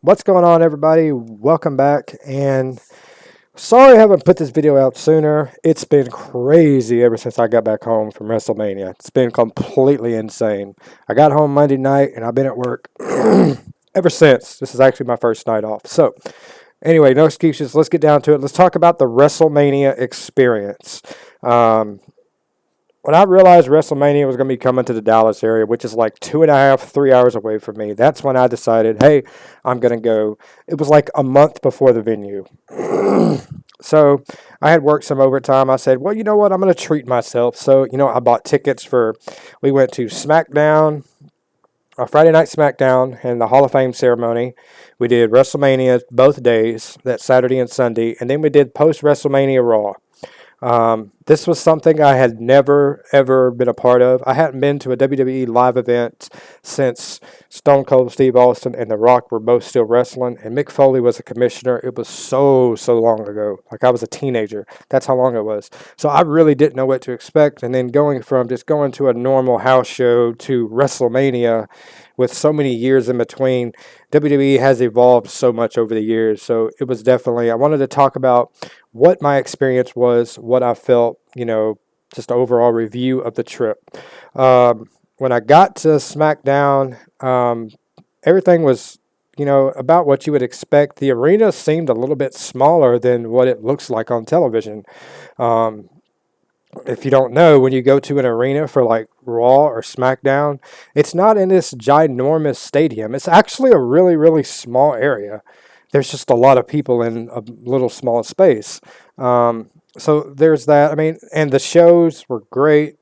What's going on, everybody? Welcome back. And sorry I haven't put this video out sooner. It's been crazy ever since I got back home from WrestleMania. It's been completely insane. I got home Monday night and I've been at work ever since. This is actually my first night off. So, anyway, no excuses. Let's get down to it. Let's talk about the WrestleMania experience. When I realized WrestleMania was going to be coming to the Dallas area, which is like 2.5, 3 hours away from me, that's when I decided, hey, I'm going to go. It was like a month before the venue. So I had worked some overtime. I said, well, you know what? I'm going to treat myself. So, I bought tickets we went to SmackDown, a Friday night SmackDown, and the Hall of Fame ceremony. We did WrestleMania both days, that Saturday and Sunday, and then we did post-WrestleMania Raw. This was something I had never, ever been a part of. I hadn't been to a WWE live event since Stone Cold Steve Austin and The Rock were both still wrestling, and Mick Foley was a commissioner. It was so long ago. Like, I was a teenager. That's how long it was. So I really didn't know what to expect, and then going to a normal house show to WrestleMania with so many years in between, WWE has evolved so much over the years. So it was definitely, I wanted to talk about what my experience was, what I felt, just overall review of the trip. When I got to SmackDown, everything was, about what you would expect. The arena seemed a little bit smaller than what it looks like on television. If you don't know, when you go to an arena for like Raw or SmackDown, it's not in this ginormous stadium. It's actually a really, really small area. There's just a lot of people in a little small space. So there's that. I mean, and the shows were great.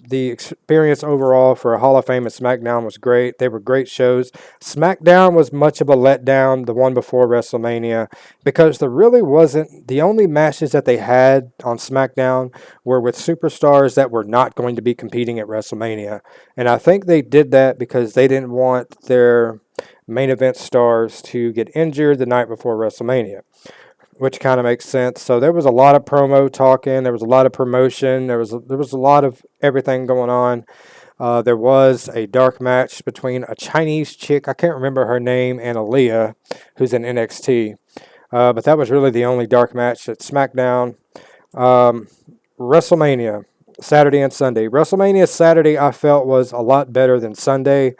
The experience overall for a Hall of Fame and SmackDown was great. They were great shows. SmackDown was much of a letdown, the one before WrestleMania, because there really wasn't. The only matches that they had on SmackDown were with superstars that were not going to be competing at WrestleMania. And I think they did that because they didn't want their main event stars to get injured the night before WrestleMania, which kind of makes sense. So there was a lot of promo talking. There was a lot of promotion. There was a lot of everything going on. There was a dark match between a Chinese chick, I can't remember her name, and Aaliyah, who's in NXT. But that was really the only dark match at SmackDown. WrestleMania, Saturday and Sunday. WrestleMania Saturday, I felt, was a lot better than Sunday.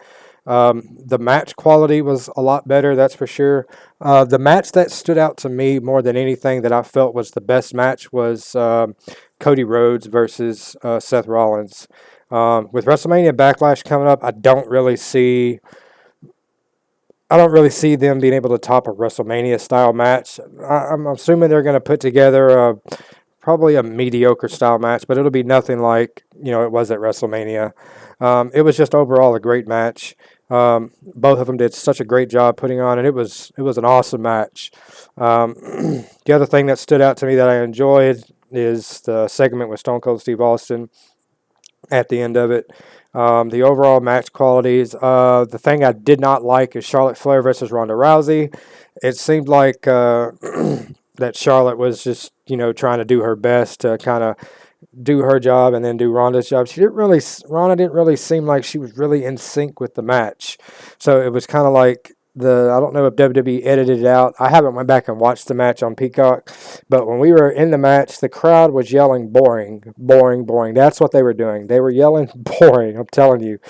The match quality was a lot better, that's for sure. The match that stood out to me more than anything that I felt was the best match was Cody Rhodes versus Seth Rollins. With WrestleMania Backlash coming up, I don't really see them being able to top a WrestleMania style match. I'm assuming they're going to put together probably a mediocre style match, but it'll be nothing like it was at WrestleMania. It was just overall a great match. Both of them did such a great job putting on, and it was an awesome match. The other thing that stood out to me that I enjoyed is the segment with Stone Cold Steve Austin at the end of it. The overall match qualities. The thing I did not like is Charlotte Flair versus Ronda Rousey. It seemed like that Charlotte was just trying to do her best to kind of do her job and then do Ronda's job. Ronda didn't really seem like she was really in sync with the match. So it was kind of like I don't know if WWE edited it out. I haven't went back and watched the match on Peacock, but when we were in the match, the crowd was yelling boring, boring, boring. That's what they were doing. They were yelling boring. I'm telling you.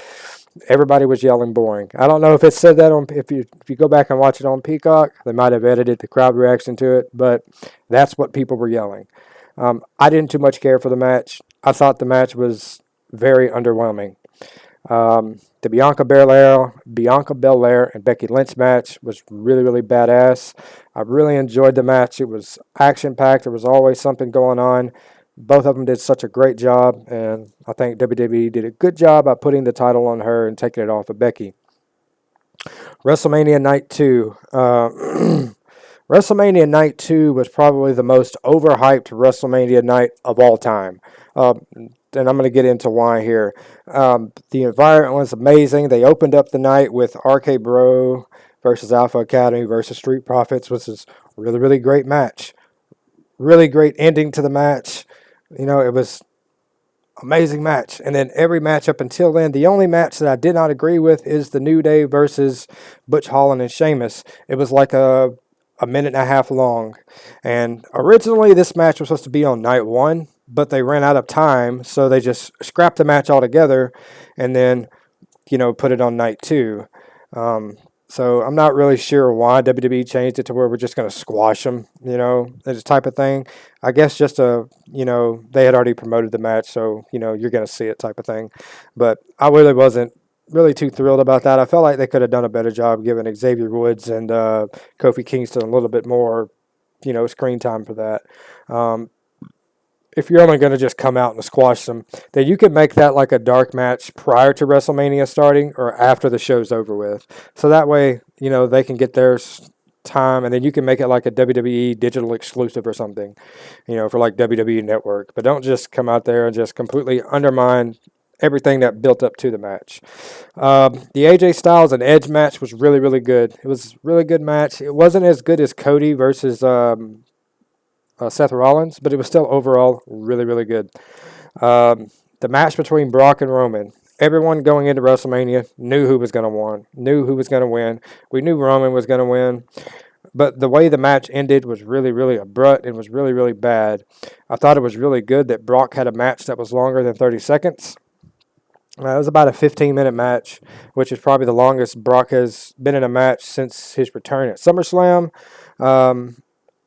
Everybody was yelling boring. I don't know if it said that if you go back and watch it on Peacock, they might have edited the crowd reaction to it, but that's what people were yelling. I didn't too much care for the match. I thought the match was very underwhelming. The Bianca Belair and Becky Lynch match was really, really badass. I really enjoyed the match. It was action-packed. There was always something going on. Both of them did such a great job, and I think WWE did a good job by putting the title on her and taking it off of Becky. WrestleMania Night 2. WrestleMania Night 2 was probably the most overhyped WrestleMania night of all time. And I'm going to get into why here. The environment was amazing. They opened up the night with RK Bro versus Alpha Academy versus Street Profits, which is a really, really great match. Really great ending to the match. It was Amazing match. And then every match up until then, the only match that I did not agree with is the New Day versus Butch Holland and Sheamus. It was like a minute and a half long. And originally this match was supposed to be on night one, but they ran out of time, so they just scrapped the match altogether and then, put it on night two. So I'm not really sure why WWE changed it to where we're just going to squash them, this type of thing. I guess just they had already promoted the match, so, you're going to see it type of thing. But I really wasn't really too thrilled about that. I felt like they could have done a better job giving Xavier Woods and Kofi Kingston a little bit more, screen time for that. If you're only going to just come out and squash them, then you can make that like a dark match prior to WrestleMania starting or after the show's over with. So that way, they can get their time, and then you can make it like a WWE digital exclusive or something, for like WWE Network. But don't just come out there and just completely undermine everything that built up to the match. The AJ Styles and Edge match was really, really good. It was a really good match. It wasn't as good as Cody versus Seth Rollins, but it was still overall really, really good. The match between Brock and Roman. Everyone going into WrestleMania knew who was going to win. We knew Roman was going to win. But the way the match ended was really, really abrupt and was really, really bad. I thought it was really good that Brock had a match that was longer than 30 seconds. It was about a 15-minute match, which is probably the longest Brock has been in a match since his return at SummerSlam.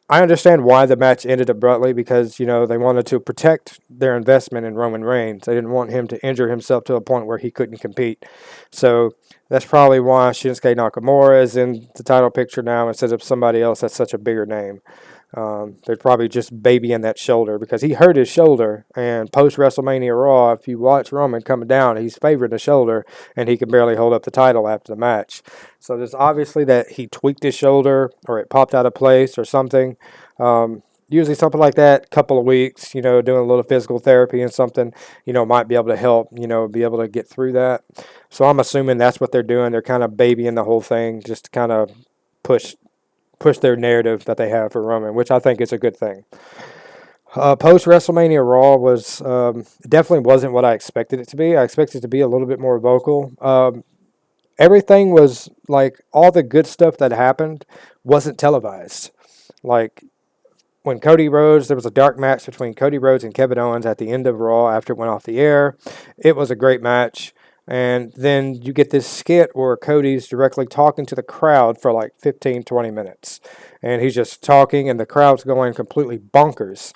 I understand why the match ended abruptly because, they wanted to protect their investment in Roman Reigns. They didn't want him to injure himself to a point where he couldn't compete. So that's probably why Shinsuke Nakamura is in the title picture now instead of somebody else that's such a bigger name. They're probably just babying that shoulder because he hurt his shoulder. And post-WrestleMania Raw, if you watch Roman coming down, he's favoring the shoulder, and he can barely hold up the title after the match. So there's obviously that he tweaked his shoulder or it popped out of place or something. Usually something like that, couple of weeks, doing a little physical therapy and something, might be able to help, be able to get through that. So I'm assuming that's what they're doing. They're kind of babying the whole thing just to kind of push their narrative that they have for Roman, which I think is a good thing. Post WrestleMania Raw was definitely wasn't what I expected it to be. I expected it to be a little bit more vocal. Everything was like all the good stuff that happened wasn't televised. Like when Cody Rhodes, there was a dark match between Cody Rhodes and Kevin Owens at the end of Raw after it went off the air. It was a great match. And then you get this skit where Cody's directly talking to the crowd for like 15, 20 minutes. And he's just talking and the crowd's going completely bonkers.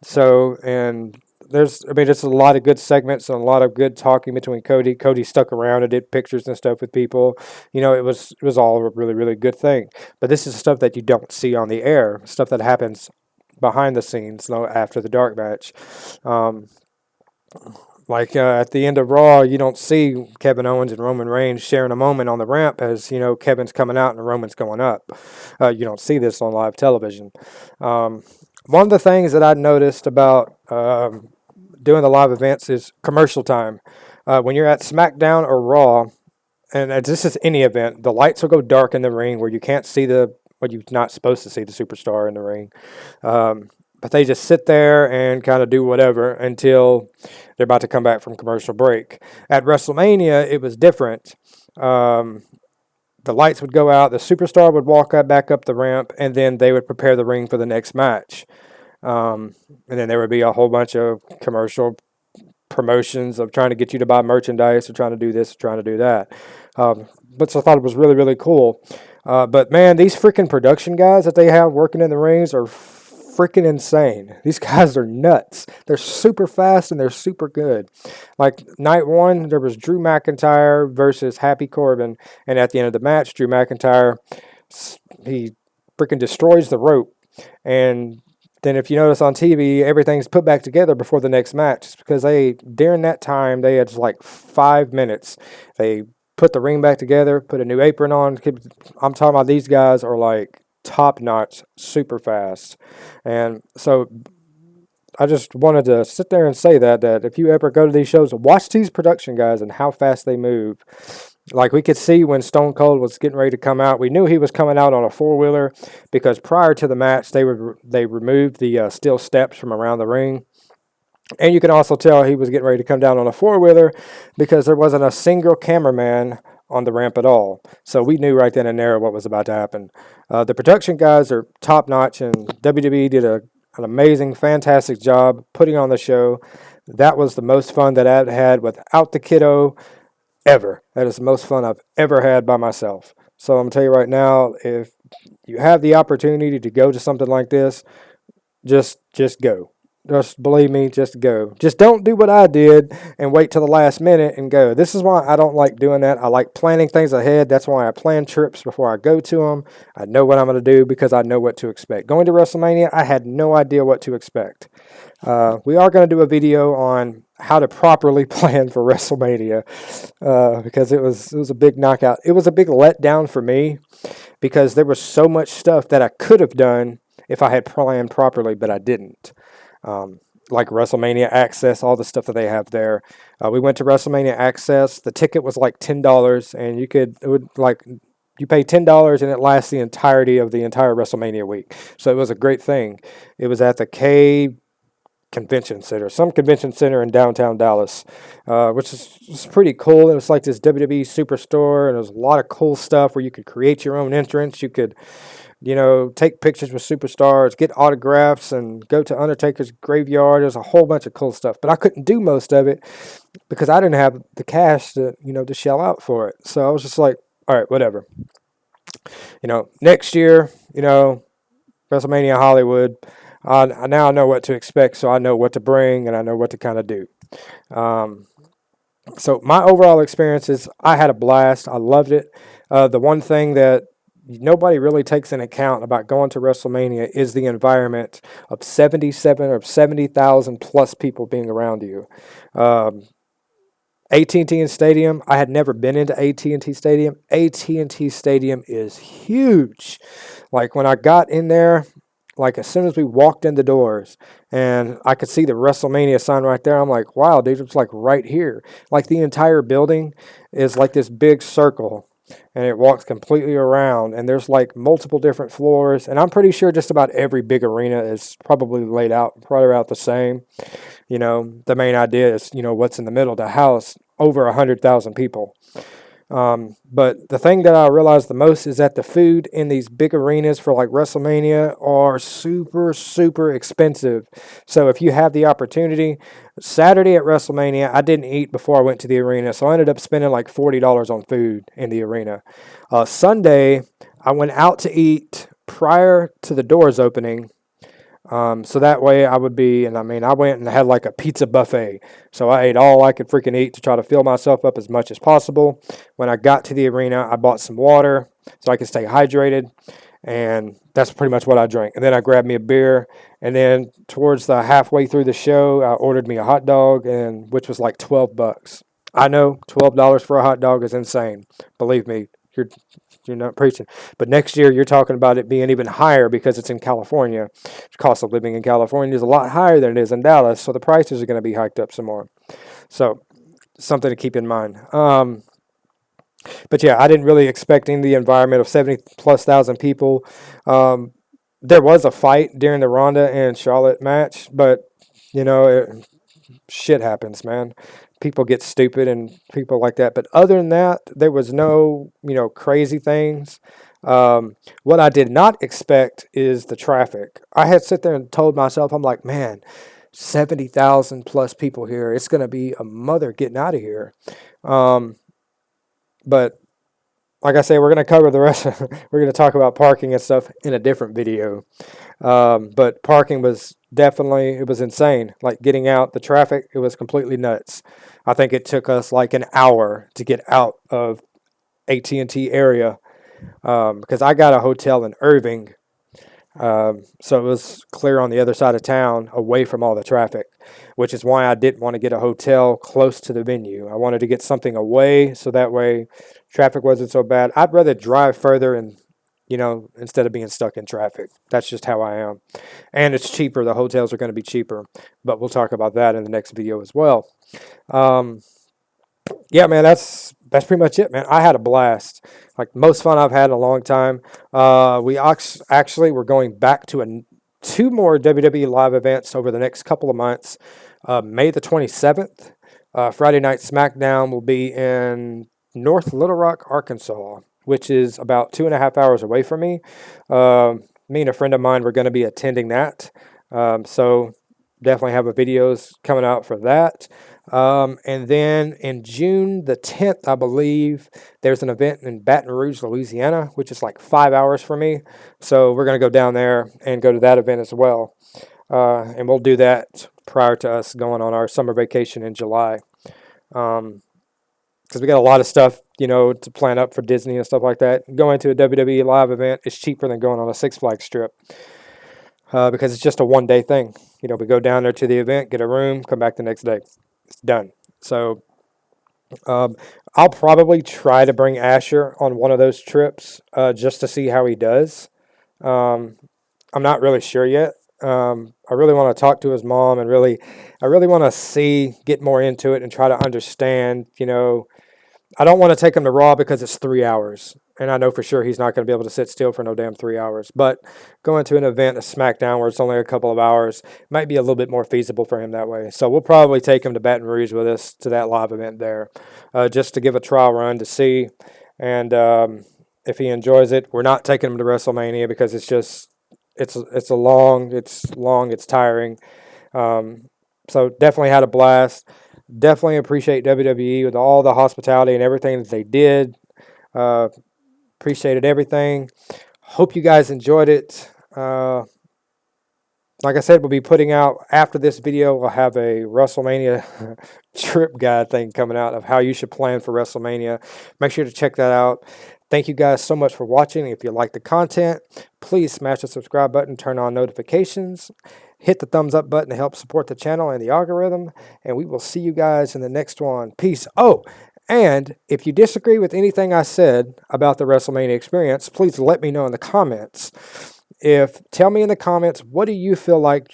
So, and there's a lot of good segments and a lot of good talking between Cody. Cody stuck around and did pictures and stuff with people. It was all a really, really good thing. But this is stuff that you don't see on the air, stuff that happens behind the scenes after the dark match. At the end of Raw, you don't see Kevin Owens and Roman Reigns sharing a moment on the ramp as, Kevin's coming out and Roman's going up. You don't see this on live television. One of the things that I noticed about doing the live events is commercial time. When you're at SmackDown or Raw, and this is any event, the lights will go dark in the ring where you can't see you're not supposed to see the superstar in the ring. But they just sit there and kind of do whatever until they're about to come back from commercial break. At WrestleMania, it was different. The lights would go out, the superstar would walk back up the ramp, and then they would prepare the ring for the next match. And then there would be a whole bunch of commercial promotions of trying to get you to buy merchandise or trying to do this or trying to do that. But so I thought it was really, really cool. But man, these freaking production guys that they have working in the rings are freaking insane. These guys are nuts. They're super fast and they're super good. Like night one, there was Drew McIntyre versus Happy Corbin, and at the end of the match, Drew McIntyre, he freaking destroys the rope. And then if you notice on TV, everything's put back together before the next match. It's because during that time, they had like 5 minutes. They put the ring back together, put a new apron on. I'm talking about these guys are like top notch, super fast. And so I just wanted to sit there and say that if you ever go to these shows, watch these production guys and how fast they move. Like we could see when Stone Cold was getting ready to come out, we knew he was coming out on a four-wheeler because prior to the match, they removed the steel steps from around the ring. And you can also tell he was getting ready to come down on a four-wheeler because there wasn't a single cameraman on the ramp at all. So we knew right then and there what was about to happen. The production guys are top-notch, and WWE did an amazing, fantastic job putting on the show. That was the most fun that I've had without the kiddo ever. That is the most fun I've ever had by myself. So I'm going to tell you right now, if you have the opportunity to go to something like this, just go. Just believe me, just go. Just don't do what I did and wait till the last minute and go. This is why I don't like doing that. I like planning things ahead. That's why I plan trips before I go to them. I know what I'm going to do because I know what to expect. Going to WrestleMania, I had no idea what to expect. We are going to do a video on how to properly plan for WrestleMania because it was a big knockout. It was a big letdown for me because there was so much stuff that I could have done if I had planned properly, but I didn't. Like WrestleMania Access, all the stuff that they have there. We went to WrestleMania Access. The ticket was like $10, and you pay $10 and it lasts the entirety of the entire WrestleMania week. So it was a great thing. It was at the K Convention Center, some convention center in downtown Dallas, which was pretty cool. It was like this WWE Superstore, and there was a lot of cool stuff where you could create your own entrance. You could take pictures with superstars, get autographs, and go to Undertaker's graveyard. There's a whole bunch of cool stuff, but I couldn't do most of it because I didn't have the cash to shell out for it. So I was just like, all right, whatever. Next year, WrestleMania Hollywood, I now know what to expect, so I know what to bring, and I know what to kind of do. So my overall experience is I had a blast. I loved it. The one thing that nobody really takes into account about going to WrestleMania is the environment of 77 or 70,000 plus people being around you. AT&T Stadium, I had never been into AT&T Stadium. AT&T Stadium is huge. Like when I got in there, like as soon as we walked in the doors and I could see the WrestleMania sign right there, I'm like, wow, dude, it's like right here. Like the entire building is like this big circle, and it walks completely around, and there's like multiple different floors, and I'm pretty sure just about every big arena is probably laid out the same. The main idea is, what's in the middle, the house, over 100,000 people. But the thing that I realized the most is that the food in these big arenas for like WrestleMania are super, super expensive. So if you have the opportunity, Saturday at WrestleMania, I didn't eat before I went to the arena. So I ended up spending like $40 on food in the arena. Sunday, I went out to eat prior to the doors opening. So that way I went and had like a pizza buffet. So I ate all I could freaking eat to try to fill myself up as much as possible. When I got to the arena, I bought some water so I could stay hydrated. And that's pretty much what I drank. And then I grabbed me a beer. And then towards the halfway through the show, I ordered me a hot dog, which was like $12. I know $12 for a hot dog is insane. Believe me, you're not preaching. But next year, you're talking about it being even higher because it's in California. The cost of living in California is a lot higher than it is in Dallas, so the prices are going to be hiked up some more. So something to keep in mind. But yeah, I didn't really expecting the environment of 70+ thousand people. There was a fight during the Ronda and Charlotte match, but shit happens, man. People get stupid and people like that. But other than that, there was no, crazy things. What I did not expect is the traffic. I had sit there and told myself, I'm like, man, 70,000 plus people here. It's going to be a mother getting out of here. But like I say, we're going to cover the rest. We're going to talk about parking and stuff in a different video. But parking was it was insane. Like getting out, the traffic, it was completely nuts. I think it took us like an hour to get out of AT&T area because I got a hotel in Irving. So it was clear on the other side of town, away from all the traffic, which is why I didn't want to get a hotel close to the venue. I wanted to get something away so that way traffic wasn't so bad. I'd rather drive further and, instead of being stuck in traffic. That's just how I am. And it's cheaper. The hotels are going to be cheaper, but we'll talk about that in the next video as well. Yeah, man, that's pretty much it, man. I had a blast. Like most fun I've had in a long time. We actually were going back to 2 more WWE live events over the next couple of months. May the 27th, Friday Night SmackDown will be in North Little Rock, Arkansas, which is about 2.5 hours away from me. Me and a friend of mine were going to be attending that. So definitely have videos coming out for that. And then in June the 10th, I believe, there's an event in Baton Rouge, Louisiana, which is like 5 hours from me. So we're going to go down there and go to that event as well. And we'll do that prior to us going on our summer vacation in July. Because we got a lot of stuff, to plan up for Disney and stuff like that. Going to a WWE live event is cheaper than going on a Six Flags trip. Because it's just a one-day thing. We go down there to the event, get a room, come back the next day. It's done. So I'll probably try to bring Asher on one of those trips just to see how he does. I'm not really sure yet. I really want to talk to his mom and I really want to get more into it and try to understand, I don't want to take him to Raw because it's 3 hours. And I know for sure he's not going to be able to sit still for no damn 3 hours. But going to an event, a SmackDown, where it's only a couple of hours, might be a little bit more feasible for him that way. So we'll probably take him to Baton Rouge with us to that live event there, just to give a trial run to see. And if he enjoys it, we're not taking him to WrestleMania because it's long, it's tiring. So definitely had a blast. Definitely appreciate WWE with all the hospitality and everything that they did. Appreciated everything. Hope you guys enjoyed it. Like I said, we'll be putting out, after this video, we'll have a WrestleMania trip guide thing coming out of how you should plan for WrestleMania. Make sure to check that out. Thank you guys so much for watching. If you like the content, please smash the subscribe button, turn on notifications, hit the thumbs up button to help support the channel and the algorithm, and we will see you guys in the next one. Peace. Oh, and if you disagree with anything I said about the WrestleMania experience, please let me know in the comments. Tell me in the comments, what do you feel like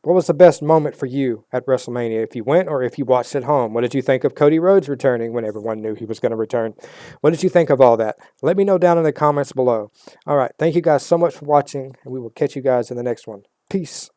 what was the best moment for you at WrestleMania? If you went or if you watched at home, what did you think of Cody Rhodes returning when everyone knew he was going to return? What did you think of all that? Let me know down in the comments below. All right. Thank you guys so much for watching, and we will catch you guys in the next one. Peace.